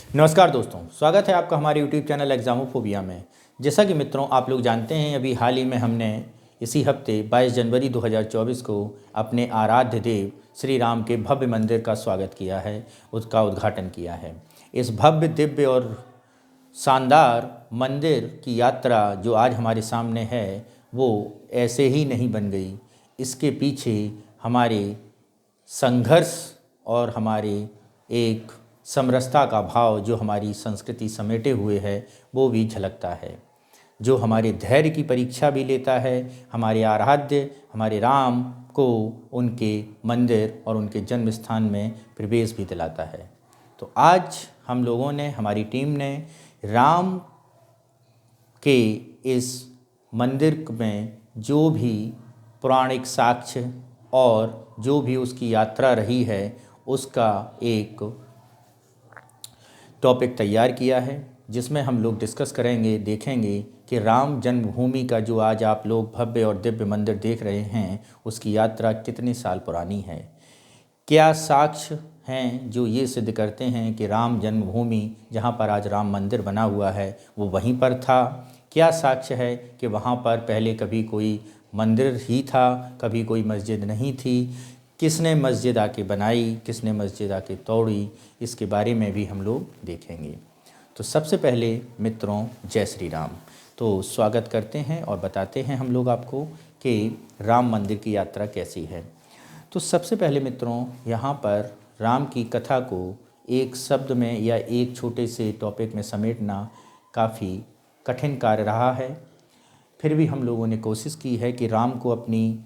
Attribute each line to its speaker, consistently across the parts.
Speaker 1: नमस्कार दोस्तों, स्वागत है आपका हमारे YouTube चैनल एग्जामोफोबिया में। जैसा कि मित्रों आप लोग जानते हैं, अभी हाल ही में हमने इसी हफ्ते 22 जनवरी 2024 को अपने आराध्य देव श्री राम के भव्य मंदिर का स्वागत किया है, उसका उद्घाटन किया है। इस भव्य, दिव्य और शानदार मंदिर की यात्रा जो आज हमारे सामने है, वो ऐसे ही नहीं बन गई। इसके पीछे हमारे संघर्ष और हमारे एक समरसता का भाव जो हमारी संस्कृति समेटे हुए है, वो भी झलकता है, जो हमारे धैर्य की परीक्षा भी लेता है, हमारे आराध्य हमारे राम को उनके मंदिर और उनके जन्म स्थान में प्रवेश भी दिलाता है। तो आज हम लोगों ने, हमारी टीम ने राम के इस मंदिर में जो भी पौराणिक साक्ष्य और जो भी उसकी यात्रा रही है, उसका एक टॉपिक तैयार किया है, जिसमें हम लोग डिस्कस करेंगे, देखेंगे कि राम जन्मभूमि का जो आज आप लोग भव्य और दिव्य मंदिर देख रहे हैं, उसकी यात्रा कितने साल पुरानी है। क्या साक्ष्य हैं जो ये सिद्ध करते हैं कि राम जन्मभूमि जहाँ पर आज राम मंदिर बना हुआ है वो वहीं पर था। क्या साक्ष्य है कि वहाँ पर पहले कभी कोई मंदिर ही था, कभी कोई मस्जिद नहीं थी। किसने मस्जिद आके बनाई, किसने मस्जिद आके तोड़ी, इसके बारे में भी हम लोग देखेंगे। तो सबसे पहले मित्रों, जय श्री राम। तो स्वागत करते हैं और बताते हैं हम लोग आपको कि राम मंदिर की यात्रा कैसी है। तो सबसे पहले मित्रों, यहाँ पर राम की कथा को एक शब्द में या एक छोटे से टॉपिक में समेटना काफ़ी कठिन कार्य रहा है। फिर भी हम लोगों ने कोशिश की है कि राम को अपनी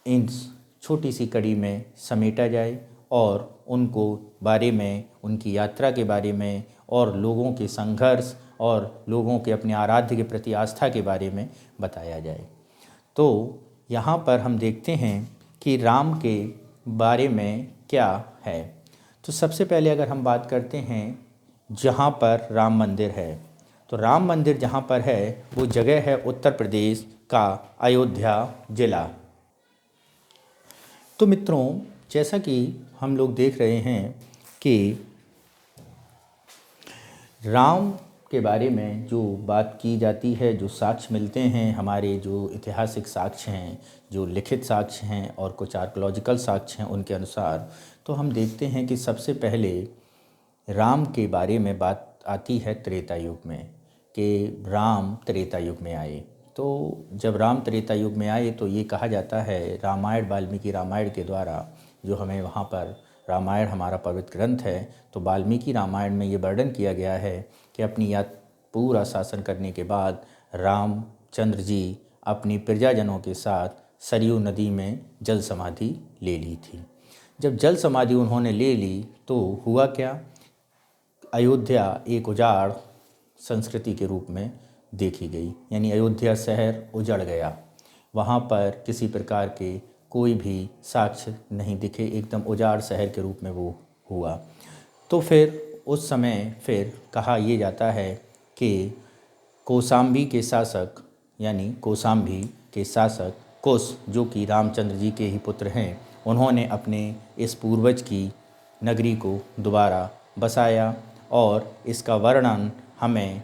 Speaker 1: इन छोटी सी कड़ी में समेटा जाए और उनको बारे में, उनकी यात्रा के बारे में और लोगों के संघर्ष और लोगों के अपने आराध्य के प्रति आस्था के बारे में बताया जाए। तो यहाँ पर हम देखते हैं कि राम के बारे में क्या है। तो सबसे पहले अगर हम बात करते हैं जहाँ पर राम मंदिर है, तो राम मंदिर जहाँ पर है वो जगह है उत्तर प्रदेश का अयोध्या ज़िला। तो मित्रों, जैसा कि हम लोग देख रहे हैं कि राम के बारे में जो बात की जाती है, जो साक्ष्य मिलते हैं, हमारे जो ऐतिहासिक साक्ष्य हैं, जो लिखित साक्ष्य हैं और कुछ आर्कोलॉजिकल साक्ष्य हैं, उनके अनुसार तो हम देखते हैं कि सबसे पहले राम के बारे में बात आती है त्रेता युग में, कि राम त्रेता युग में आए। तो जब राम त्रेता युग में आए तो ये कहा जाता है रामायण, वाल्मीकि रामायण के द्वारा, जो हमें वहाँ पर रामायण हमारा पवित्र ग्रंथ है, तो वाल्मीकि रामायण में ये वर्णन किया गया है कि अपनी पूरा शासन करने के बाद रामचंद्र जी अपनी प्रजाजनों के साथ सरयू नदी में जल समाधि ले ली थी। जब जल समाधि उन्होंने ले ली तो हुआ क्या, अयोध्या एक उजाड़ संस्कृति के रूप में देखी गई, यानी अयोध्या शहर उजड़ गया। वहाँ पर किसी प्रकार के कोई भी साक्ष्य नहीं दिखे, एकदम उजाड़ शहर के रूप में वो हुआ। तो फिर उस समय फिर कहा यह जाता है कि कौशाम्बी के शासक, यानी कौशाम्बी के शासक कुश, जो कि रामचंद्र जी के ही पुत्र हैं, उन्होंने अपने इस पूर्वज की नगरी को दोबारा बसाया और इसका वर्णन हमें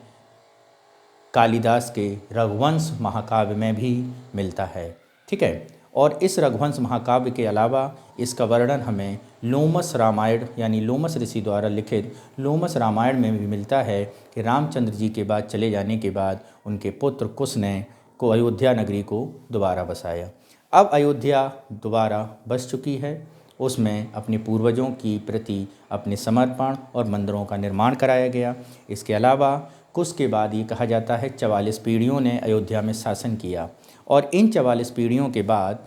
Speaker 1: कालिदास के रघुवंश महाकाव्य में भी मिलता है। ठीक है। और इस रघुवंश महाकाव्य के अलावा इसका वर्णन हमें लोमस रामायण, यानी लोमस ऋषि द्वारा लिखित लोमस रामायण में भी मिलता है कि रामचंद्र जी के बाद चले जाने के बाद उनके पुत्र कुश ने को अयोध्या नगरी को दोबारा बसाया। अब अयोध्या दोबारा बस चुकी है, उसमें अपने पूर्वजों की प्रति अपने समर्पण और मंदिरों का निर्माण कराया गया। इसके अलावा कुश के बाद ये कहा जाता है 44 पीढ़ियों ने अयोध्या में शासन किया, और इन 44 पीढ़ियों के बाद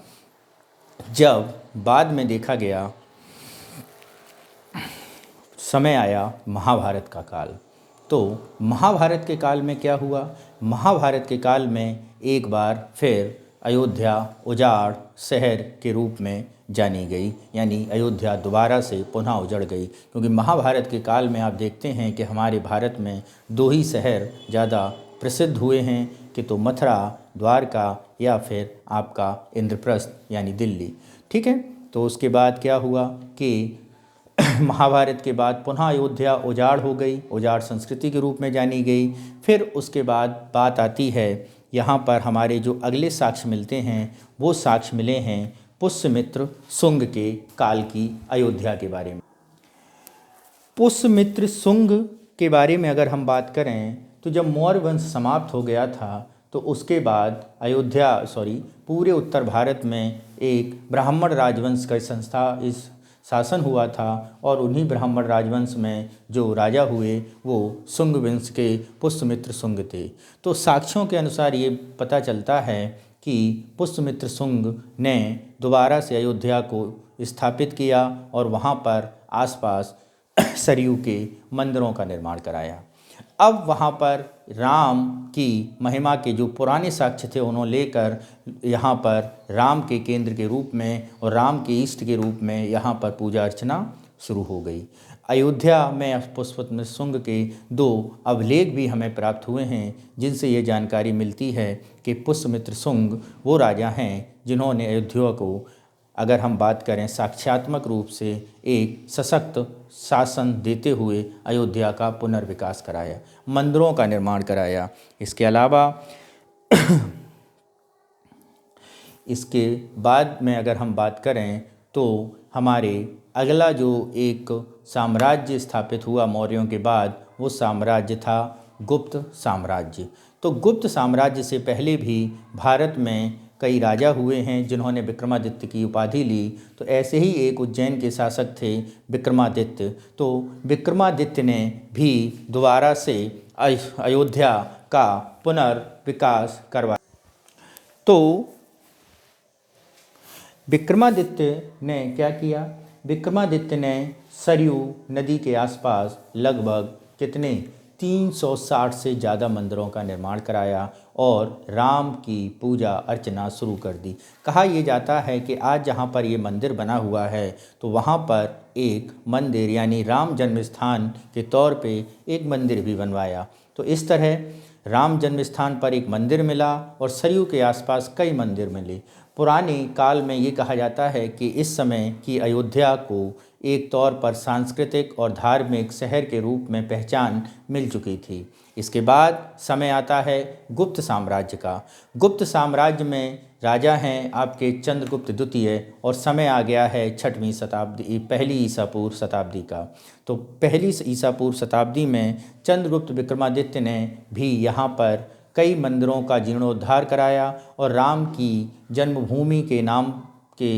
Speaker 1: जब बाद में देखा गया, समय आया महाभारत का काल। तो महाभारत के काल में क्या हुआ, महाभारत के काल में एक बार फिर अयोध्या उजाड़ शहर के रूप में जानी गई, यानी अयोध्या दोबारा से पुनः उजड़ गई। क्योंकि महाभारत के काल में आप देखते हैं कि हमारे भारत में दो ही शहर ज़्यादा प्रसिद्ध हुए हैं, कि तो मथुरा, द्वारका, या फिर आपका इंद्रप्रस्थ यानी दिल्ली। ठीक है। तो उसके बाद क्या हुआ कि महाभारत के बाद पुनः अयोध्या उजाड़ हो गई, उजाड़ संस्कृति के रूप में जानी गई। फिर उसके बाद बात आती है, यहाँ पर हमारे जो अगले साक्ष्य मिलते हैं वो साक्ष्य मिले हैं पुष्यमित्र शुंग के काल की अयोध्या के बारे में। पुष्यमित्र शुंग के बारे में अगर हम बात करें तो जब मौर्य वंश समाप्त हो गया था तो उसके बाद पूरे उत्तर भारत में एक ब्राह्मण राजवंश का शासन हुआ था और उन्हीं ब्राह्मण राजवंश में जो राजा हुए वो शुंग वंश के पुष्यमित्र शुंग थे। तो साक्ष्यों के अनुसार ये पता चलता है कि पुष्यमित्र शुंग ने दोबारा से अयोध्या को स्थापित किया और वहाँ पर आसपास सरयू के मंदिरों का निर्माण कराया। अब वहाँ पर राम की महिमा के जो पुराने साक्ष्य थे उन्होंने लेकर यहाँ पर राम के केंद्र के रूप में और राम के इष्ट के रूप में यहाँ पर पूजा अर्चना शुरू हो गई। अयोध्या में पुष्यमित्र शुंग के 2 अभिलेख भी हमें प्राप्त हुए हैं जिनसे ये जानकारी मिलती है कि पुष्यमित्र शुंग वो राजा हैं जिन्होंने अयोध्या को, अगर हम बात करें साक्ष्यात्मक रूप से, एक सशक्त शासन देते हुए अयोध्या का पुनर्विकास कराया, मंदिरों का निर्माण कराया। इसके अलावा इसके बाद में अगर हम बात करें तो हमारे अगला जो एक साम्राज्य स्थापित हुआ मौर्यों के बाद वो साम्राज्य था गुप्त साम्राज्य। तो गुप्त साम्राज्य से पहले भी भारत में कई राजा हुए हैं जिन्होंने विक्रमादित्य की उपाधि ली। तो ऐसे ही एक उज्जैन के शासक थे विक्रमादित्य। तो विक्रमादित्य ने भी दोबारा से अयोध्या का पुनर्विकास करवाया। तो विक्रमादित्य ने क्या किया? विक्रमादित्य ने सरयू नदी के आसपास लगभग कितने 360 से ज़्यादा मंदिरों का निर्माण कराया और राम की पूजा अर्चना शुरू कर दी। कहा यह जाता है कि आज जहाँ पर ये मंदिर बना हुआ है तो वहाँ पर एक मंदिर यानी राम जन्म स्थान के तौर पे एक मंदिर भी बनवाया। तो इस तरह राम जन्म स्थान पर एक मंदिर मिला और सरयू के आसपास कई मंदिर मिले। पुराने काल में ये कहा जाता है कि इस समय की अयोध्या को एक तौर पर सांस्कृतिक और धार्मिक शहर के रूप में पहचान मिल चुकी थी। इसके बाद समय आता है गुप्त साम्राज्य का। गुप्त साम्राज्य में राजा हैं आपके चंद्रगुप्त द्वितीय और समय आ गया है 6वीं शताब्दी, पहली ईसा पूर्व शताब्दी का। तो पहली ईसा पूर्व शताब्दी में चंद्रगुप्त विक्रमादित्य ने भी यहाँ पर कई मंदिरों का जीर्णोद्धार कराया और राम की जन्मभूमि के नाम के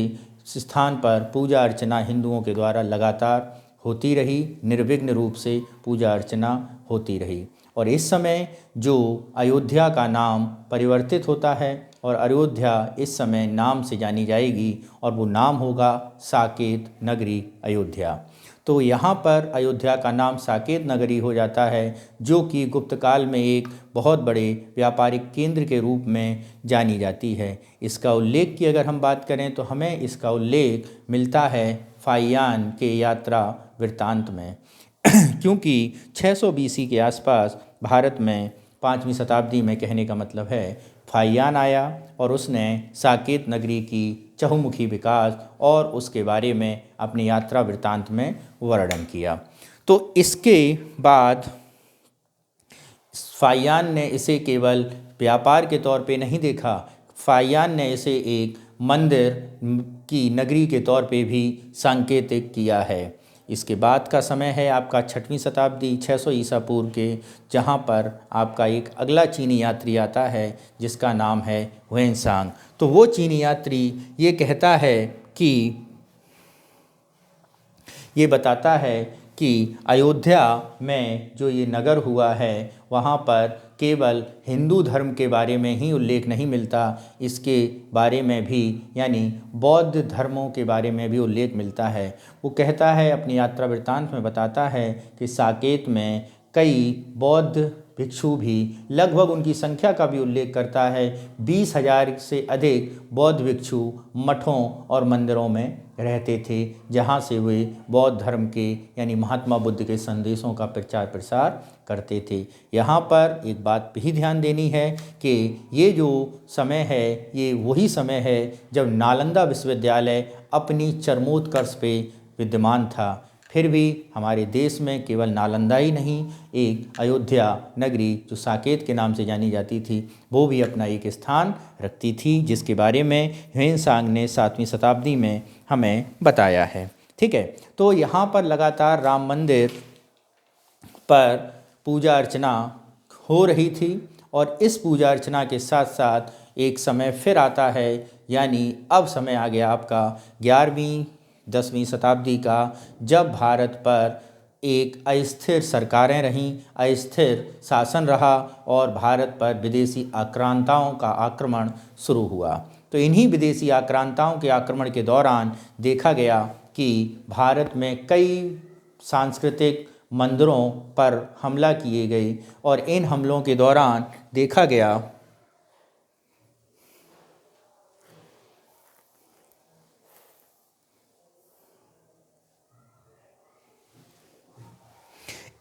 Speaker 1: स्थान पर पूजा अर्चना हिंदुओं के द्वारा लगातार होती रही, निर्विघ्न रूप से पूजा अर्चना होती रही। और इस समय जो अयोध्या का नाम परिवर्तित होता है और अयोध्या इस समय नाम से जानी जाएगी और वो नाम होगा साकेत नगरी अयोध्या। तो यहाँ पर अयोध्या का नाम साकेत नगरी हो जाता है जो कि गुप्त काल में एक बहुत बड़े व्यापारिक केंद्र के रूप में जानी जाती है। इसका उल्लेख की अगर हम बात करें तो हमें इसका उल्लेख मिलता है फाहियान के यात्रा वृत्तांत में क्योंकि 600 BC के आसपास भारत में 5वीं शताब्दी में कहने का मतलब है फाहियान आया और उसने साकेत नगरी की चहुमुखी विकास और उसके बारे में अपनी यात्रा वृत्तांत में वर्णन किया। तो इसके बाद फाहियान ने इसे केवल व्यापार के तौर पे नहीं देखा, फाहियान ने इसे एक मंदिर की नगरी के तौर पे भी सांकेतिक किया है। इसके बाद का समय है आपका 6वीं शताब्दी 600 ईसा पूर्व के, जहाँ पर आपका एक अगला चीनी यात्री आता है जिसका नाम है हुएनसांग। तो वो चीनी यात्री ये कहता है कि ये बताता है कि अयोध्या में जो ये नगर हुआ है वहाँ पर केवल हिंदू धर्म के बारे में ही उल्लेख नहीं मिलता, इसके बारे में भी यानी बौद्ध धर्मों के बारे में भी उल्लेख मिलता है। वो कहता है अपनी यात्रा वृत्तांत में बताता है कि साकेत में कई बौद्ध भिक्षु भी, लगभग उनकी संख्या का भी उल्लेख करता है, 20,000 से अधिक बौद्ध भिक्षु मठों और मंदिरों में रहते थे जहाँ से वे बौद्ध धर्म के यानी महात्मा बुद्ध के संदेशों का प्रचार प्रसार करते थे। यहाँ पर एक बात भी ध्यान देनी है कि ये जो समय है ये वही समय है जब नालंदा विश्वविद्यालय अपनी चरमोत्कर्ष पे विद्यमान था। फिर भी हमारे देश में केवल नालंदा ही नहीं, एक अयोध्या नगरी जो साकेत के नाम से जानी जाती थी, वो भी अपना एक स्थान रखती थी, जिसके बारे में ह्वेन-सांग ने 7वीं शताब्दी में हमें बताया है। ठीक है, तो यहाँ पर लगातार राम मंदिर पर पूजा अर्चना हो रही थी और इस पूजा अर्चना के साथ साथ एक समय फिर आता है, यानी अब समय आ गया आपका 11वीं 10वीं शताब्दी का, जब भारत पर एक अस्थिर सरकारें रहीं, अस्थिर शासन रहा और भारत पर विदेशी आक्रांताओं का आक्रमण शुरू हुआ। तो इन्हीं विदेशी आक्रांताओं के आक्रमण के दौरान देखा गया कि भारत में कई सांस्कृतिक मंदिरों पर हमला किए गए और इन हमलों के दौरान देखा गया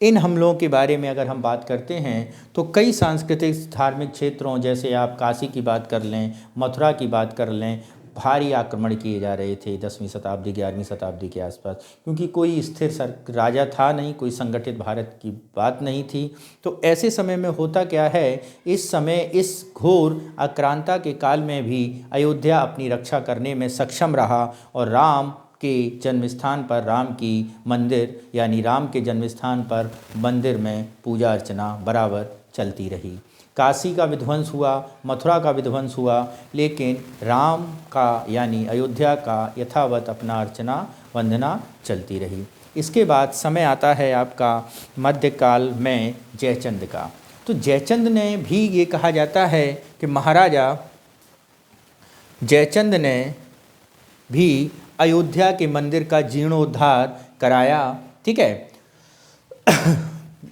Speaker 1: इन हमलों के बारे में अगर हम बात करते हैं तो कई सांस्कृतिक धार्मिक क्षेत्रों, जैसे आप काशी की बात कर लें, मथुरा की बात कर लें, भारी आक्रमण किए जा रहे थे 10वीं शताब्दी 11वीं शताब्दी के आसपास, क्योंकि कोई स्थिर राजा था नहीं, कोई संगठित भारत की बात नहीं थी। तो ऐसे समय में होता क्या है, इस समय इस घोर आक्रांता के काल में भी अयोध्या अपनी रक्षा करने में सक्षम रहा और राम के जन्म स्थान पर राम की मंदिर, यानी राम के जन्म स्थान पर मंदिर में पूजा अर्चना बराबर चलती रही। काशी का विध्वंस हुआ, मथुरा का विध्वंस हुआ, लेकिन राम का यानी अयोध्या का यथावत अपना अर्चना वंदना चलती रही। इसके बाद समय आता है आपका मध्यकाल में जयचंद का। तो जयचंद ने भी, ये कहा जाता है कि महाराजा जयचंद ने भी अयोध्या के मंदिर का जीर्णोद्धार कराया। ठीक है,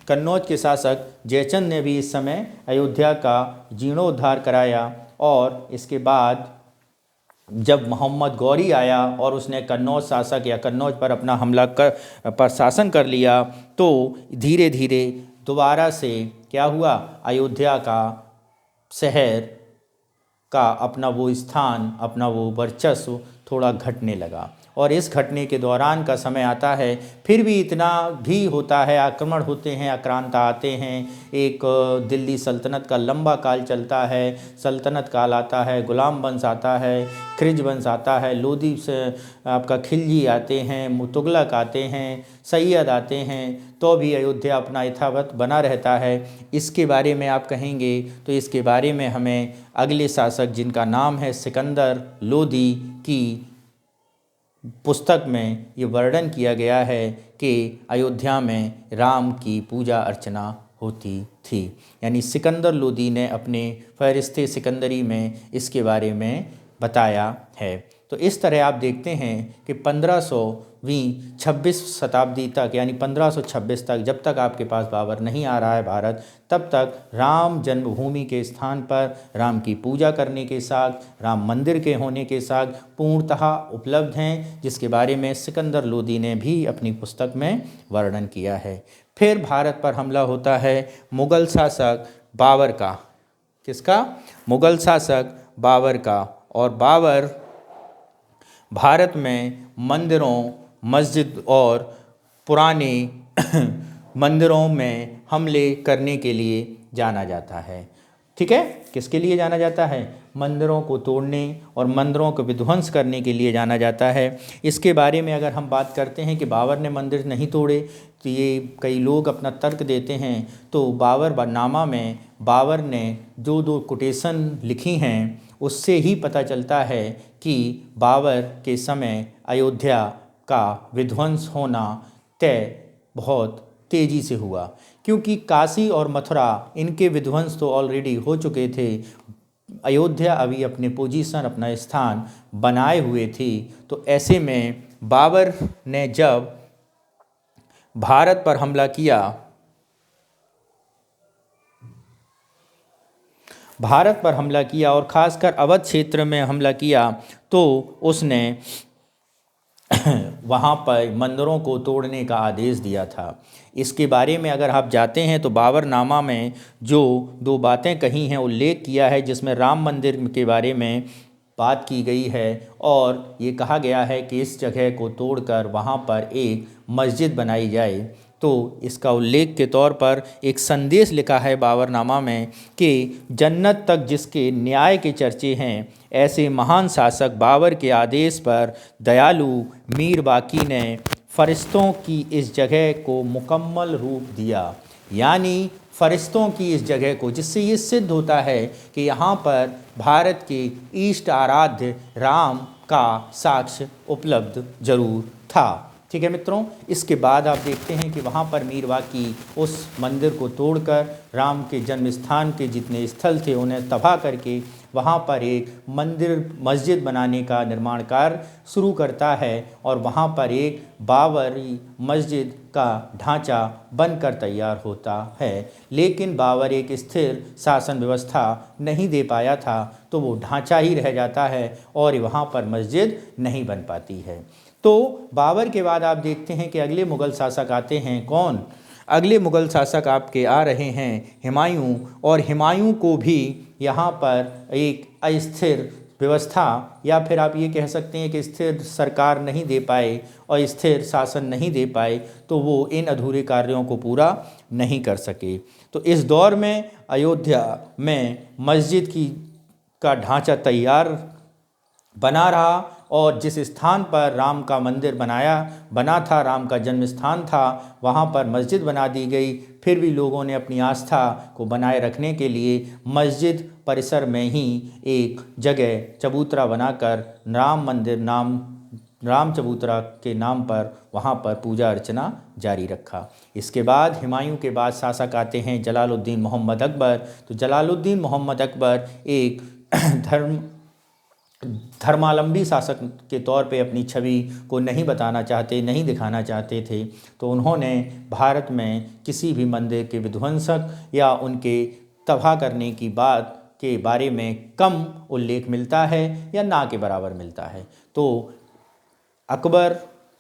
Speaker 1: कन्नौज के शासक जयचंद ने भी इस समय अयोध्या का जीर्णोद्धार कराया और इसके बाद जब मोहम्मद गौरी आया और उसने कन्नौज शासक या कन्नौज पर अपना हमला पर शासन कर लिया, तो धीरे धीरे दोबारा से क्या हुआ, अयोध्या का शहर का अपना वो स्थान, अपना वो वर्चस्व थोड़ा घटने लगा। और इस घटने के दौरान का समय आता है, फिर भी इतना भी होता है, आक्रमण होते हैं, आक्रांता आते हैं, एक दिल्ली सल्तनत का लंबा काल चलता है, सल्तनत काल आता है, गुलाम वंश आता है, खिलजी वंश आता है, लोदी से आपका खिलजी आते हैं, तुगलक आते हैं, सैयद आते हैं, तो भी अयोध्या अपना यथावत बना रहता है। इसके बारे में आप कहेंगे तो इसके बारे में हमें अगले शासक जिनका नाम है सिकंदर लोदी की पुस्तक में ये वर्णन किया गया है कि अयोध्या में राम की पूजा अर्चना होती थी। यानी सिकंदर लोदी ने अपने फ़हरिस्त सिकंदरी में इसके बारे में बताया है। तो इस तरह आप देखते हैं कि 1500वीं 26 शताब्दी तक, यानी 1526 तक, जब तक आपके पास बाबर नहीं आ रहा है भारत, तब तक राम जन्मभूमि के स्थान पर राम की पूजा करने के साथ, राम मंदिर के होने के साथ पूर्णतः उपलब्ध हैं, जिसके बारे में सिकंदर लोदी ने भी अपनी पुस्तक में वर्णन किया है। फिर भारत पर हमला होता है मुग़ल शासक बाबर का। किसका? मुग़ल शासक बाबर का। और बाबर भारत में मंदिरों, मस्जिद और पुराने मंदिरों में हमले करने के लिए जाना जाता है। ठीक है, किसके लिए जाना जाता है? मंदिरों को तोड़ने और मंदिरों को विध्वंस करने के लिए जाना जाता है। इसके बारे में अगर हम बात करते हैं कि बाबर ने मंदिर नहीं तोड़े, तो ये कई लोग अपना तर्क देते हैं। तो बाबरनामा में बाबर ने जो दो कोटेशन लिखी हैं, उससे ही पता चलता है कि बाबर के समय अयोध्या का विध्वंस होना तय बहुत तेज़ी से हुआ, क्योंकि काशी और मथुरा इनके विध्वंस तो ऑलरेडी हो चुके थे। अयोध्या अभी अपने पोजीशन, अपना स्थान बनाए हुए थी। तो ऐसे में बाबर ने जब भारत पर हमला किया, और ख़ासकर अवध क्षेत्र में हमला किया, तो उसने वहाँ पर मंदिरों को तोड़ने का आदेश दिया था। इसके बारे में अगर आप जाते हैं तो बाबरनामा में जो दो बातें कही हैं, उल्लेख किया है, जिसमें राम मंदिर के बारे में बात की गई है और ये कहा गया है कि इस जगह को तोड़कर वहाँ पर एक मस्जिद बनाई जाए। तो इसका उल्लेख के तौर पर एक संदेश लिखा है बाबरनामा में कि जन्नत तक जिसके न्याय के चर्चे हैं, ऐसे महान शासक बाबर के आदेश पर दयालु मीर बाकी ने फरिश्तों की इस जगह को मुकम्मल रूप दिया। यानी फरिश्तों की इस जगह को, जिससे ये सिद्ध होता है कि यहाँ पर भारत के इष्ट आराध्य राम का साक्ष्य उपलब्ध जरूर था। ठीक है मित्रों, इसके बाद आप देखते हैं कि वहाँ पर मीर बाकी उस मंदिर को तोड़कर राम के जन्म स्थान के जितने स्थल थे उन्हें तबाह करके वहाँ पर एक मस्जिद बनाने का निर्माण कार्य शुरू करता है और वहाँ पर एक बाबरी मस्जिद का ढांचा बनकर तैयार होता है। लेकिन बाबर एक स्थिर शासन व्यवस्था नहीं दे पाया था, तो वो ढांचा ही रह जाता है और वहाँ पर मस्जिद नहीं बन पाती है। तो बाबर के बाद आप देखते हैं कि अगले मुग़ल शासक आते हैं। कौन? अगले मुग़ल शासक आपके आ रहे हैं हुमायूं। और हुमायूं को भी यहाँ पर एक अस्थिर व्यवस्था या फिर आप ये कह सकते हैं कि स्थिर सरकार नहीं दे पाए और स्थिर शासन नहीं दे पाए, तो वो इन अधूरे कार्यों को पूरा नहीं कर सके। तो इस दौर में अयोध्या में मस्जिद का ढांचा तैयार बना रहा और जिस स्थान पर राम का मंदिर बना था, राम का जन्म स्थान था, वहाँ पर मस्जिद बना दी गई। फिर भी लोगों ने अपनी आस्था को बनाए रखने के लिए मस्जिद परिसर में ही एक जगह चबूतरा बनाकर राम चबूतरा के नाम पर वहाँ पर पूजा अर्चना जारी रखा। इसके बाद हुमायूं के बाद शासक आते हैं जलालुद्दीन मोहम्मद अकबर। तो जलालुद्दीन मोहम्मद अकबर एक धर्मावलंबी शासक के तौर पे अपनी छवि को नहीं दिखाना चाहते थे। तो उन्होंने भारत में किसी भी मंदिर के विध्वंसक या उनके तबाह करने की बात के बारे में कम उल्लेख मिलता है या ना के बराबर मिलता है। तो अकबर,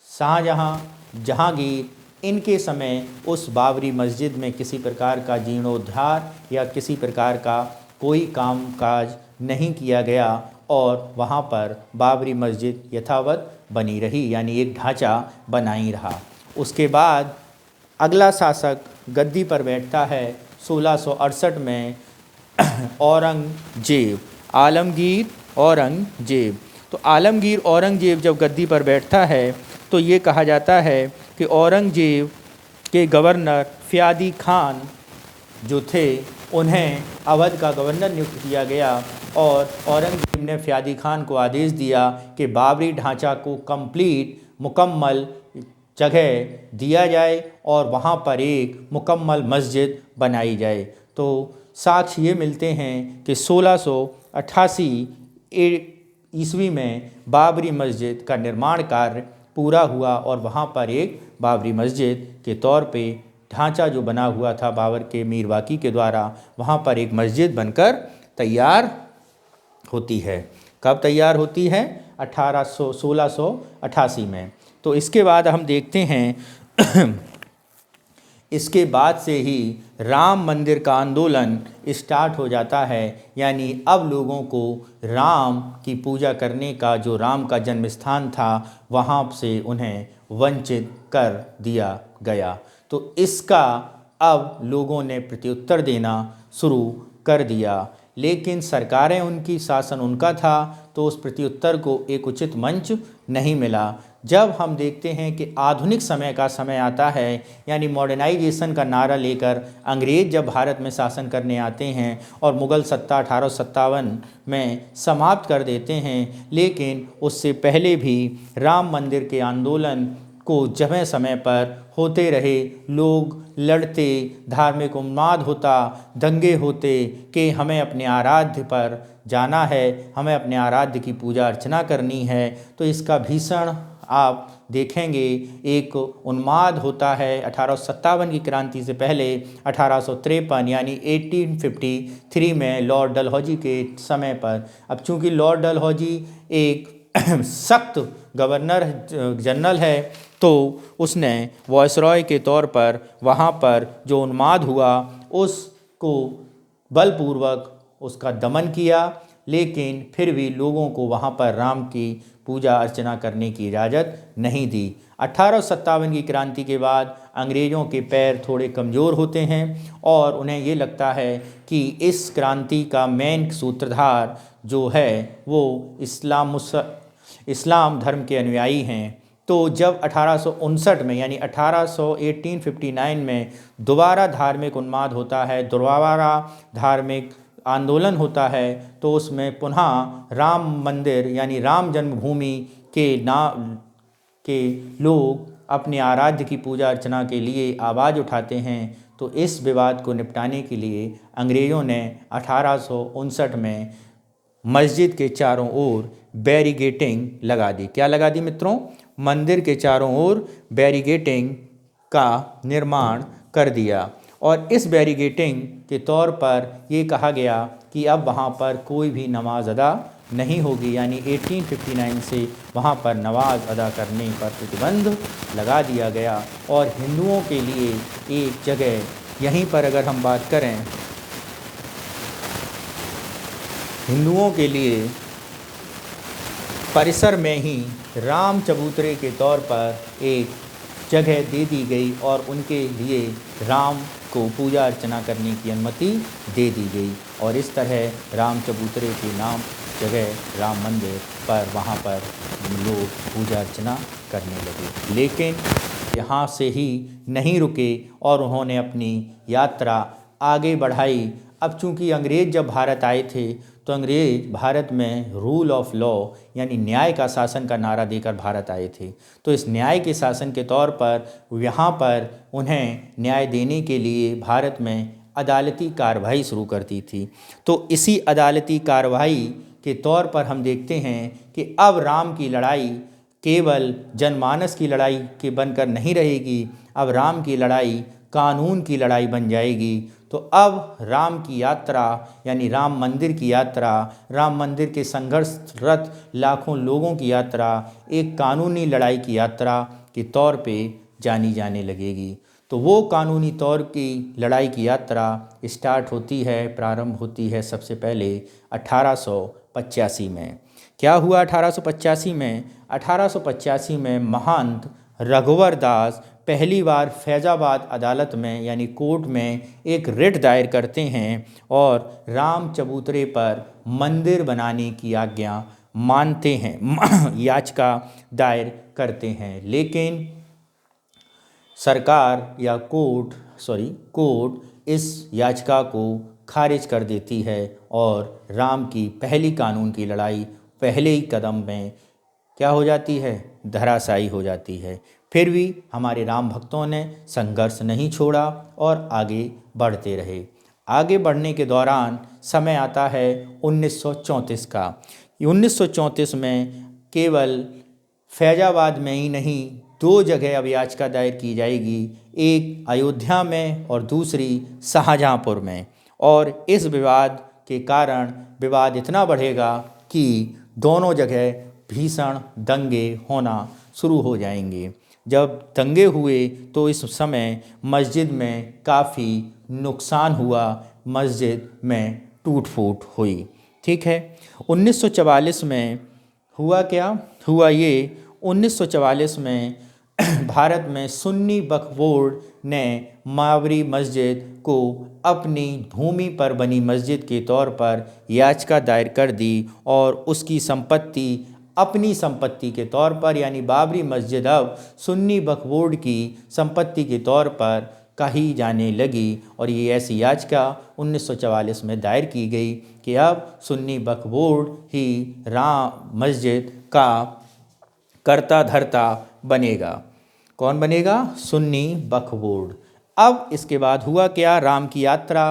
Speaker 1: शाहजहाँ, जहांगीर, इनके समय उस बाबरी मस्जिद में किसी प्रकार का जीर्णोद्धार या किसी प्रकार का कोई काम काज नहीं किया गया और वहाँ पर बाबरी मस्जिद यथावत बनी रही, यानी एक ढांचा बना ही रहा। उसके बाद अगला शासक गद्दी पर बैठता है 1668 में आलमगीर औरंगजेब। तो आलमगीर औरंगजेब जब गद्दी पर बैठता है तो ये कहा जाता है कि औरंगजेब के गवर्नर फ़ियादी खान जो थे उन्हें अवध का गवर्नर नियुक्त किया गया और औरंगजेब ने फ़ियादी खान को आदेश दिया कि बाबरी ढांचा को मुकम्मल जगह दिया जाए और वहाँ पर एक मुकम्मल मस्जिद बनाई जाए। तो साक्ष्य ये मिलते हैं कि 1688 ईस्वी में बाबरी मस्जिद का निर्माण कार्य पूरा हुआ और वहाँ पर एक बाबरी मस्जिद के तौर पे ढांचा जो बना हुआ था बाबर के मीर बाकी के द्वारा, वहाँ पर एक मस्जिद बनकर तैयार होती है। कब तैयार होती है? 1688 में। तो इसके बाद हम देखते हैं इसके बाद से ही राम मंदिर का आंदोलन स्टार्ट हो जाता है, यानी अब लोगों को राम की पूजा करने का, जो राम का जन्म स्थान था, वहाँ से उन्हें वंचित कर दिया गया। तो इसका अब लोगों ने प्रत्युत्तर देना शुरू कर दिया, लेकिन सरकारें उनकी, शासन उनका था, तो उस प्रत्युत्तर को एक उचित मंच नहीं मिला। जब हम देखते हैं कि आधुनिक समय का समय आता है, यानी मॉडर्नाइजेशन का नारा लेकर अंग्रेज़ जब भारत में शासन करने आते हैं और मुग़ल सत्ता 1857 में समाप्त कर देते हैं, लेकिन उससे पहले भी राम मंदिर के आंदोलन को समय पर होते रहे, लोग लड़ते, धार्मिक उन्माद होता, दंगे होते कि हमें अपने आराध्य पर जाना है, हमें अपने आराध्य की पूजा अर्चना करनी है। तो इसका भीषण आप देखेंगे एक उन्माद होता है 1857 की क्रांति से पहले 1853 यानी 1853 में लॉर्ड डलहौजी के समय पर। अब चूँकि लॉर्ड डलहौजी एक सख्त गवर्नर जनरल है, तो उसने वायसरॉय के तौर पर वहाँ पर जो उन्माद हुआ उसको बलपूर्वक उसका दमन किया। लेकिन फिर भी लोगों को वहाँ पर राम की पूजा अर्चना करने की इजाज़त नहीं दी। 1857 की क्रांति के बाद अंग्रेज़ों के पैर थोड़े कमज़ोर होते हैं और उन्हें ये लगता है कि इस क्रांति का मेन सूत्रधार जो है वो इस्लाम धर्म के अनुयायी हैं। तो जब 1859 में यानी 1859 में दोबारा धार्मिक उन्माद होता है, दोबारा धार्मिक आंदोलन होता है, तो उसमें पुनः राम मंदिर यानी राम जन्मभूमि के लोग अपने आराध्य की पूजा अर्चना के लिए आवाज़ उठाते हैं। तो इस विवाद को निपटाने के लिए अंग्रेज़ों ने 1859 में मस्जिद के चारों ओर बैरिगेटिंग लगा दी। क्या लगा दी मित्रों? मंदिर के चारों ओर बैरिगेटिंग का निर्माण कर दिया और इस बैरिगेटिंग के तौर पर ये कहा गया कि अब वहाँ पर कोई भी नमाज अदा नहीं होगी, यानी 1859 से वहाँ पर नमाज अदा करने पर प्रतिबंध लगा दिया गया। और हिंदुओं के लिए एक जगह यहीं पर अगर हम बात करें, हिंदुओं के लिए परिसर में ही राम चबूतरे के तौर पर एक जगह दे दी गई और उनके लिए राम को पूजा अर्चना करने की अनुमति दे दी गई और इस तरह राम चबूतरे के नाम जगह राम मंदिर पर वहाँ पर लोग पूजा अर्चना करने लगे। लेकिन यहाँ से ही नहीं रुके और उन्होंने अपनी यात्रा आगे बढ़ाई। अब चूँकि अंग्रेज़ जब भारत आए थे तो अंग्रेज़ भारत में रूल ऑफ लॉ यानी न्याय का शासन का नारा देकर भारत आए थे। तो इस न्याय के शासन के तौर पर यहाँ पर उन्हें न्याय देने के लिए भारत में अदालती कार्रवाई शुरू कर दी थी। तो इसी अदालती कार्रवाई के तौर पर हम देखते हैं कि अब राम की लड़ाई केवल जनमानस की लड़ाई के बनकर नहीं रहेगी, अब राम की लड़ाई कानून की लड़ाई बन जाएगी। तो अब राम की यात्रा यानी राम मंदिर की यात्रा, राम मंदिर के संघर्षरत लाखों लोगों की यात्रा एक कानूनी लड़ाई की यात्रा के तौर पे जानी जाने लगेगी। तो वो कानूनी तौर की लड़ाई की यात्रा स्टार्ट होती है, प्रारंभ होती है सबसे पहले 1885 में। क्या हुआ 1885 में? 1885 में महंत रघुवर दास पहली बार फैज़ाबाद अदालत में यानी कोर्ट में एक रिट दायर करते हैं और राम चबूतरे पर मंदिर बनाने की आज्ञा मानते हैं, याचिका दायर करते हैं। लेकिन सरकार या कोर्ट इस याचिका को खारिज कर देती है और राम की पहली कानून की लड़ाई पहले ही कदम में क्या हो जाती है? धराशायी हो जाती है। फिर भी हमारे राम भक्तों ने संघर्ष नहीं छोड़ा और आगे बढ़ते रहे। आगे बढ़ने के दौरान समय आता है 1934 का। 1934 में केवल फैज़ाबाद में ही नहीं, दो जगह अब याचिका दायर की जाएगी, एक अयोध्या में और दूसरी शाहजहाँपुर में। और इस विवाद के कारण विवाद इतना बढ़ेगा कि दोनों जगह भीषण दंगे होना शुरू हो जाएंगे। जब दंगे हुए तो इस समय मस्जिद में काफ़ी नुकसान हुआ, मस्जिद में टूट फूट हुई। ठीक है। 1944 में हुआ क्या? हुआ ये 1944 में भारत में सुन्नी वक्फ बोर्ड ने बाबरी मस्जिद को अपनी भूमि पर बनी मस्जिद के तौर पर याचिका दायर कर दी और उसकी संपत्ति अपनी संपत्ति के तौर पर यानी बाबरी मस्जिद अब सुन्नी वक्फ बोर्ड की संपत्ति के तौर पर कही जाने लगी। और ये ऐसी याचिका 1944 में दायर की गई कि अब सुन्नी वक्फ बोर्ड ही राम मस्जिद का कर्ता धर्ता बनेगा। कौन बनेगा? सुन्नी वक्फ बोर्ड। अब इसके बाद हुआ क्या? राम की यात्रा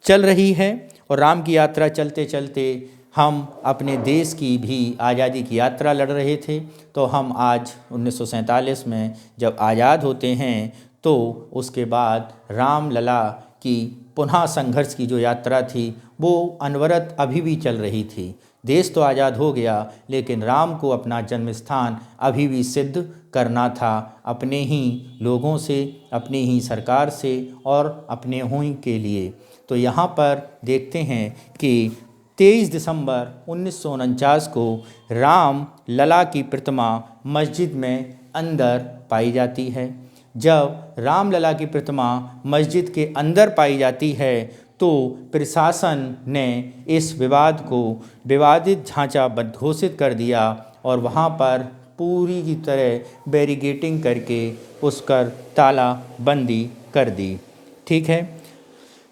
Speaker 1: चल रही है और राम की यात्रा चलते चलते हम अपने देश की भी आज़ादी की यात्रा लड़ रहे थे। तो हम आज 1947 में जब आज़ाद होते हैं तो उसके बाद रामलला की पुनः संघर्ष की जो यात्रा थी वो अनवरत अभी भी चल रही थी। देश तो आज़ाद हो गया लेकिन राम को अपना जन्म स्थान अभी भी सिद्ध करना था, अपने ही लोगों से, अपनी ही सरकार से और अपने ही के लिए। तो यहाँ पर देखते हैं कि 23 दिसंबर 1949 को राम लला की प्रतिमा मस्जिद में अंदर पाई जाती है। जब रामलला की प्रतिमा मस्जिद के अंदर पाई जाती है तो प्रशासन ने इस विवाद को विवादित ढांचा घोषित कर दिया और वहाँ पर पूरी की तरह बैरिकेडिंग करके उसका तालाबंदी कर दी। ठीक है,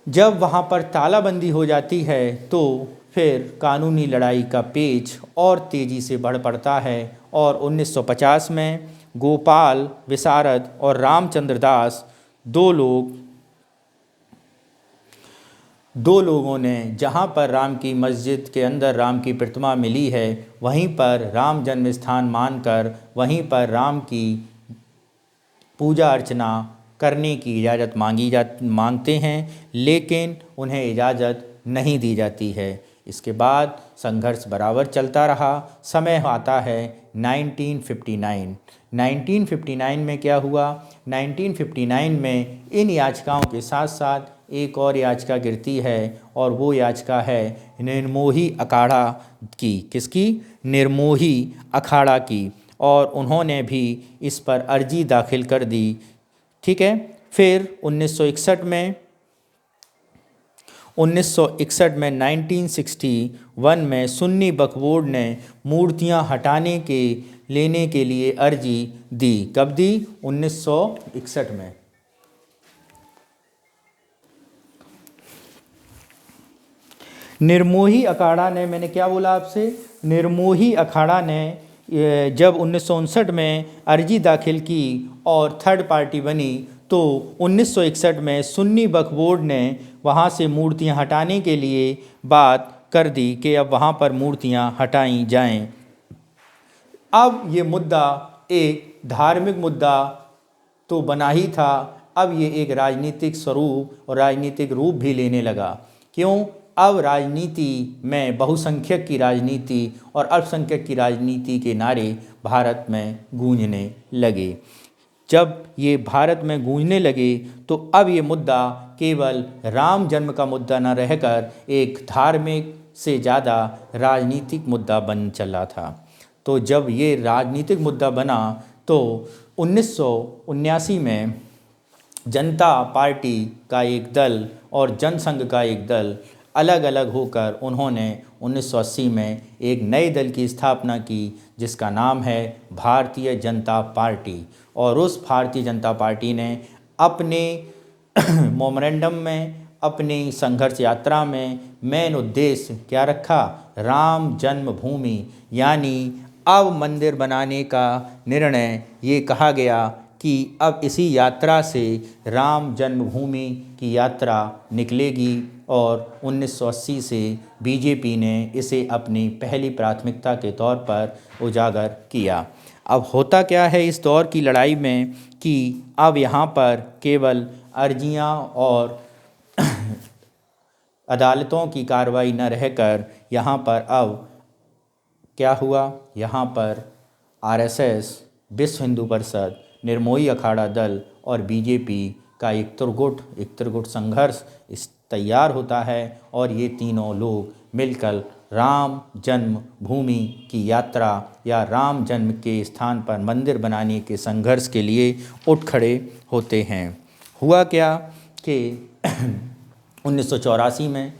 Speaker 1: जब वहाँ पर तालाबंदी हो जाती है तो फिर कानूनी लड़ाई का पेच और तेज़ी से बढ़ पड़ता है और 1950 में गोपाल विशारद और रामचंद्र दास दो लोगों ने जहां पर राम की मस्जिद के अंदर राम की प्रतिमा मिली है वहीं पर राम जन्म स्थान मानकर वहीं पर राम की पूजा अर्चना करने की इजाज़त मांगते हैं, लेकिन उन्हें इजाज़त नहीं दी जाती है। इसके बाद संघर्ष बराबर चलता रहा। समय आता है 1959। 1959 में क्या हुआ? 1959 में इन याचिकाओं के साथ साथ एक और याचिका गिरती है और वो याचिका है निर्मोही अखाड़ा की। किसकी? निर्मोही अखाड़ा की। और उन्होंने भी इस पर अर्जी दाखिल कर दी। ठीक है, फिर 1961 में 1961 में सुन्नी वक्फ बोर्ड ने मूर्तियां हटाने के लेने के लिए अर्जी दी। कब दी? 1961 में। निर्मोही अखाड़ा ने, मैंने क्या बोला आपसे? निर्मोही अखाड़ा ने जब 1959 में अर्जी दाखिल की और थर्ड पार्टी बनी तो 1961 में सुन्नी वक्फ बोर्ड ने वहाँ से मूर्तियाँ हटाने के लिए बात कर दी कि अब वहाँ पर मूर्तियाँ हटाई जाएं। अब ये मुद्दा एक धार्मिक मुद्दा तो बना ही था, अब ये एक राजनीतिक स्वरूप और राजनीतिक रूप भी लेने लगा। क्यों? अब राजनीति में बहुसंख्यक की राजनीति और अल्पसंख्यक की राजनीति के नारे भारत में गूंजने लगे। जब ये भारत में गूंजने लगे तो अब ये मुद्दा केवल राम जन्म का मुद्दा न रहकर एक धार्मिक से ज़्यादा राजनीतिक मुद्दा बन चला था। तो जब ये राजनीतिक मुद्दा बना तो 1979 में जनता पार्टी का एक दल और जनसंघ का एक दल अलग अलग होकर उन्होंने 1980 में एक नए दल की स्थापना की जिसका नाम है भारतीय जनता पार्टी। और उस भारतीय जनता पार्टी ने अपने मोमेंडम में, अपनी संघर्ष यात्रा में मेन उद्देश्य क्या रखा? राम जन्मभूमि, यानी अब मंदिर बनाने का निर्णय ये कहा गया कि अब इसी यात्रा से राम जन्मभूमि की यात्रा निकलेगी। और 1980 से बीजेपी ने इसे अपनी पहली प्राथमिकता के तौर पर उजागर किया। अब होता क्या है इस दौर की लड़ाई में कि अब यहाँ पर केवल अर्जियाँ और अदालतों की कार्रवाई न रहकर यहाँ पर अब क्या हुआ? यहाँ पर आरएसएस, विश्व हिंदू परिषद, निर्मोही अखाड़ा दल और बीजेपी का एक त्रिगुट संघर्ष तैयार होता है और ये तीनों लोग मिलकर राम जन्मभूमि की यात्रा या राम जन्म के स्थान पर मंदिर बनाने के संघर्ष के लिए उठ खड़े होते हैं। हुआ क्या कि 1984 में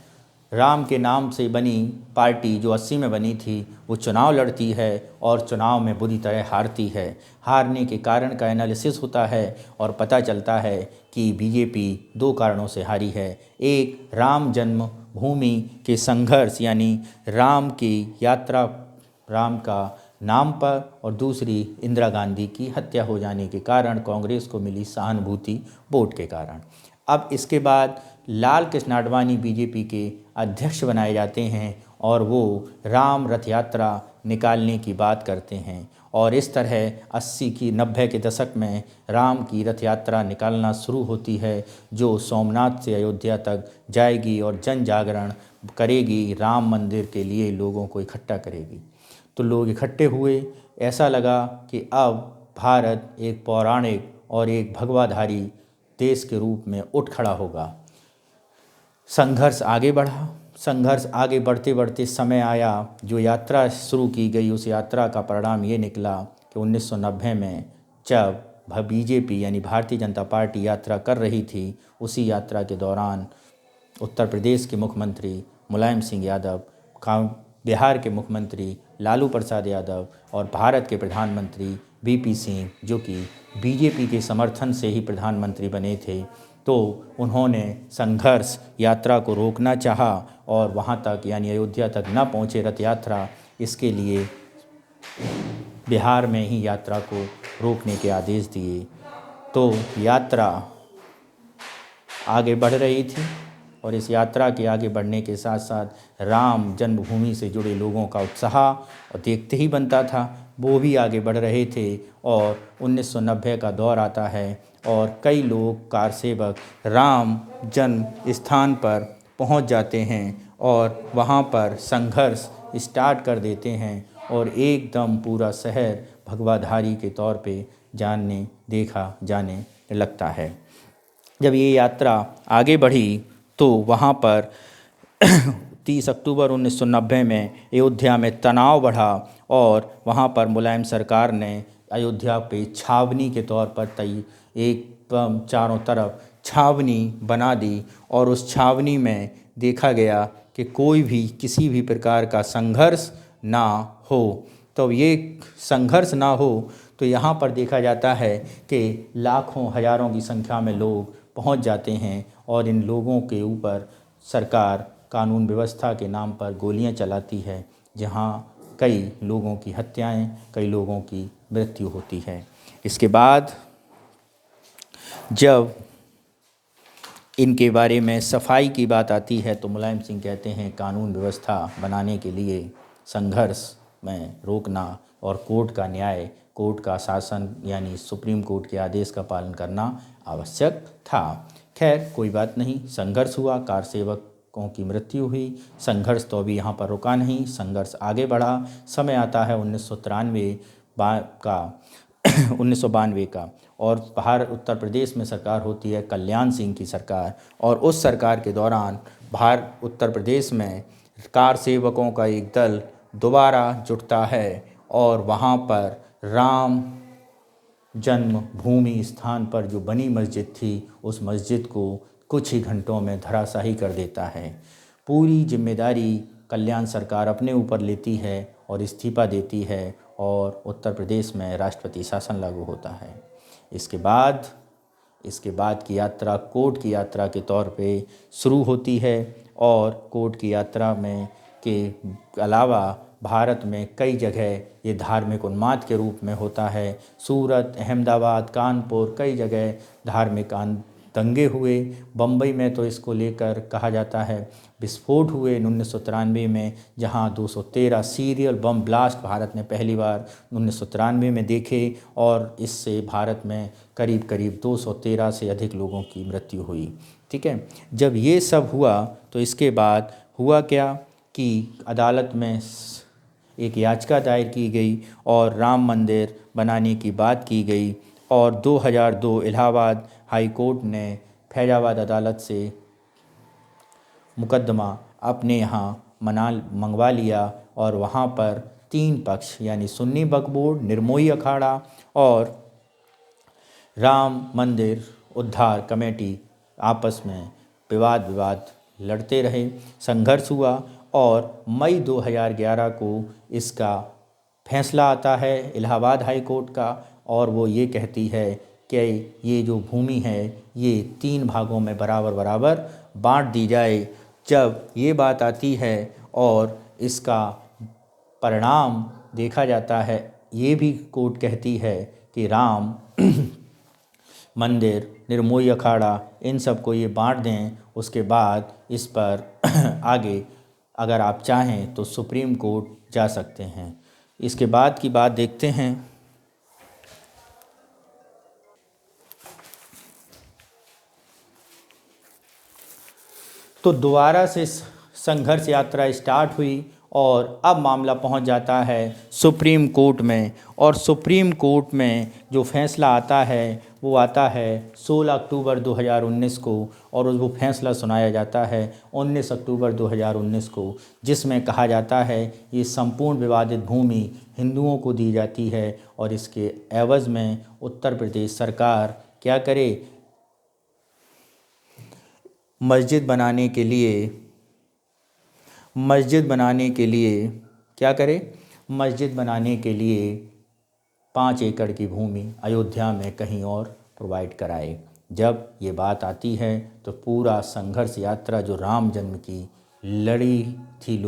Speaker 1: राम के नाम से बनी पार्टी जो 80 में बनी थी वो चुनाव लड़ती है और चुनाव में बुरी तरह हारती है। हारने के कारण का एनालिसिस होता है और पता चलता है कि बीजेपी दो कारणों से हारी है। एक, राम जन्मभूमि के संघर्ष यानी राम की यात्रा राम का नाम पर, और दूसरी इंदिरा गांधी की हत्या हो जाने के कारण कांग्रेस को मिली सहानुभूति वोट के कारण। अब इसके बाद लाल कृष्ण आडवाणी बीजेपी के अध्यक्ष बनाए जाते हैं और वो राम रथ यात्रा निकालने की बात करते हैं और इस तरह 80 की 90 के दशक में राम की रथ यात्रा निकालना शुरू होती है जो सोमनाथ से अयोध्या तक जाएगी और जन जागरण करेगी, राम मंदिर के लिए लोगों को इकट्ठा करेगी। तो लोग इकट्ठे हुए, ऐसा लगा कि अब भारत एक पौराणिक और एक भगवाधारी देश के रूप में उठ खड़ा होगा। संघर्ष आगे बढ़ा, संघर्ष आगे बढ़ते बढ़ते समय आया, जो यात्रा शुरू की गई उस यात्रा का परिणाम ये निकला कि 1990 में जब बीजेपी यानी भारतीय जनता पार्टी यात्रा कर रही थी, उसी यात्रा के दौरान उत्तर प्रदेश के मुख्यमंत्री मुलायम सिंह यादव, बिहार के मुख्यमंत्री लालू प्रसाद यादव और भारत के प्रधानमंत्री वीपी सिंह, जो कि बीजेपी के समर्थन से ही प्रधानमंत्री बने थे, तो उन्होंने संघर्ष यात्रा को रोकना चाहा और वहाँ तक यानी अयोध्या तक न पहुँचे रथ यात्रा, इसके लिए बिहार में ही यात्रा को रोकने के आदेश दिए। तो यात्रा आगे बढ़ रही थी और इस यात्रा के आगे बढ़ने के साथ साथ राम जन्मभूमि से जुड़े लोगों का उत्साह और देखते ही बनता था, वो भी आगे बढ़ रहे थे। और 1990 का दौर आता है और कई लोग कार सेवक राम जन्म स्थान पर पहुंच जाते हैं और वहां पर संघर्ष स्टार्ट कर देते हैं और एकदम पूरा शहर भगवाधारी के तौर पे देखा जाने लगता है। जब ये यात्रा आगे बढ़ी तो वहाँ पर 30 अक्टूबर 1990 में अयोध्या में तनाव बढ़ा और वहाँ पर मुलायम सरकार ने अयोध्या पे छावनी के तौर पर एक चारों तरफ छावनी बना दी और उस छावनी में देखा गया कि कोई भी किसी भी प्रकार का संघर्ष ना हो। तो ये संघर्ष ना हो तो यहाँ पर देखा जाता है कि लाखों हजारों की संख्या में लोग पहुँच जाते हैं और इन लोगों के ऊपर सरकार कानून व्यवस्था के नाम पर गोलियां चलाती है, जहाँ कई लोगों की हत्याएं, कई लोगों की मृत्यु होती है। इसके बाद जब इनके बारे में सफाई की बात आती है तो मुलायम सिंह कहते हैं कानून व्यवस्था बनाने के लिए संघर्ष में रोकना और कोर्ट का न्याय, कोर्ट का शासन यानी सुप्रीम कोर्ट के आदेश का पालन करना आवश्यक था। खैर कोई बात नहीं, संघर्ष हुआ, कार सेवकों की मृत्यु हुई, संघर्ष तो अभी यहाँ पर रुका नहीं, संघर्ष आगे बढ़ा। समय आता है 1992 का और बाहर उत्तर प्रदेश में सरकार होती है कल्याण सिंह की सरकार और उस सरकार के दौरान बाहर उत्तर प्रदेश में कार सेवकों का एक दल दोबारा जुटता है और वहाँ पर राम जन्मभूमि स्थान पर जो बनी मस्जिद थी उस मस्जिद को कुछ ही घंटों में धराशायी कर देता है। पूरी जिम्मेदारी कल्याण सरकार अपने ऊपर लेती है और इस्तीफा देती है और उत्तर प्रदेश में राष्ट्रपति शासन लागू होता है। इसके बाद की यात्रा कोर्ट की यात्रा के तौर पे शुरू होती है और कोर्ट की यात्रा में के अलावा भारत में कई जगह ये धार्मिक उन्माद के रूप में होता है। सूरत, अहमदाबाद, कानपुर, कई जगह धार्मिक दंगे हुए। बम्बई में तो इसको लेकर कहा जाता है विस्फोट हुए 1993 में, जहां 213 सीरियल बम ब्लास्ट भारत ने पहली बार 1993 में देखे और इससे भारत में करीब करीब 213 से अधिक लोगों की मृत्यु हुई। ठीक है, जब ये सब हुआ तो इसके बाद हुआ क्या कि अदालत में एक याचिका दायर की गई और राम मंदिर बनाने की बात की गई और 2002 इलाहाबाद हाई कोर्ट ने फैजाबाद अदालत से मुकदमा अपने यहाँ मंगवा लिया और वहाँ पर 3 पक्ष यानी सुन्नी वक्फ बोर्ड, निर्मोही अखाड़ा और राम मंदिर उद्धार कमेटी आपस में विवाद लड़ते रहे। संघर्ष हुआ और मई 2011 को इसका फैसला आता है इलाहाबाद हाई कोर्ट का और वो ये कहती है कि ये जो भूमि है ये 3 भागों में बराबर बांट दी जाए। जब ये बात आती है और इसका परिणाम देखा जाता है, ये भी कोर्ट कहती है कि राम मंदिर, निर्मोही अखाड़ा, इन सबको ये बांट दें। उसके बाद इस पर आगे अगर आप चाहें तो सुप्रीम कोर्ट जा सकते हैं। इसके बाद की बात देखते हैं। तो दोबारा से संघर्ष यात्रा स्टार्ट हुई और अब मामला पहुंच जाता है सुप्रीम कोर्ट में और सुप्रीम कोर्ट में जो फैसला आता है वो आता है 16 अक्टूबर 2019 को, और वो फैसला सुनाया जाता है 19 अक्टूबर 2019 को, जिसमें कहा जाता है ये संपूर्ण विवादित भूमि हिंदुओं को दी जाती है और इसके एवज़ में उत्तर प्रदेश सरकार क्या करे, मस्जिद बनाने के लिए क्या करे, मस्जिद बनाने के लिए 5 एकड़ की भूमि अयोध्या में कहीं और प्रोवाइड कराए। जब ये बात आती है तो पूरा संघर्ष यात्रा जो राम जन्म की लड़ी थी,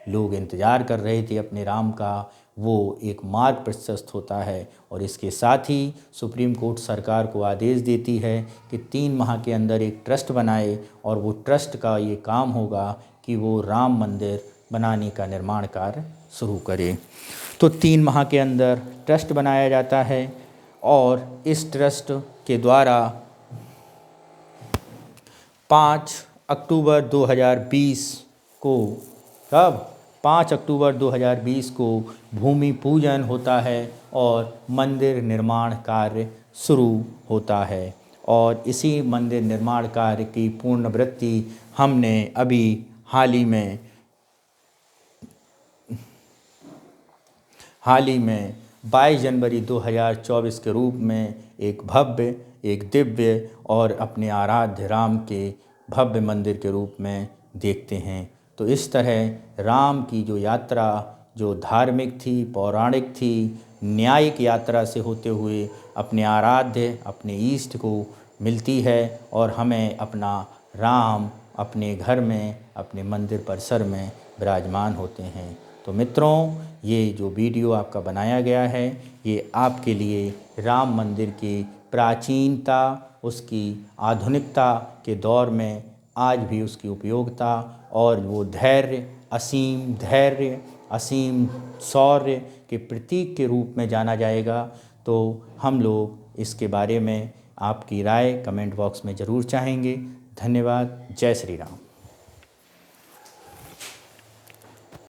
Speaker 1: लोग इंतज़ार कर रहे थे अपने राम का, वो एक मार्ग प्रशस्त होता है। और इसके साथ ही सुप्रीम कोर्ट सरकार को आदेश देती है कि 3 माह के अंदर एक ट्रस्ट बनाए, और वो ट्रस्ट का ये काम होगा कि वो राम मंदिर बनाने का निर्माण कार्य शुरू करे। तो 3 माह के अंदर ट्रस्ट बनाया जाता है, और इस ट्रस्ट के द्वारा 5 अक्टूबर 2020 को, कब 5 अक्टूबर 2020 को भूमि पूजन होता है और मंदिर निर्माण कार्य शुरू होता है। और इसी मंदिर निर्माण कार्य की पूर्णवृत्ति हमने अभी हाल ही में 22 जनवरी 2024 के रूप में एक भव्य, एक दिव्य और अपने आराध्य राम के भव्य मंदिर के रूप में देखते हैं। तो इस तरह राम की जो यात्रा, जो धार्मिक थी, पौराणिक थी, न्यायिक यात्रा से होते हुए अपने आराध्य, अपने ईष्ट को मिलती है, और हमें अपना राम अपने घर में, अपने मंदिर परिसर में विराजमान होते हैं। तो मित्रों, ये जो वीडियो आपका बनाया गया है, ये आपके लिए राम मंदिर की प्राचीनता, उसकी आधुनिकता के दौर में आज भी उसकी उपयोगिता, और वो धैर्य, असीम शौर्य के प्रतीक के रूप में जाना जाएगा। तो हम लोग इसके बारे में आपकी राय कमेंट बॉक्स में ज़रूर चाहेंगे। धन्यवाद। जय श्री राम।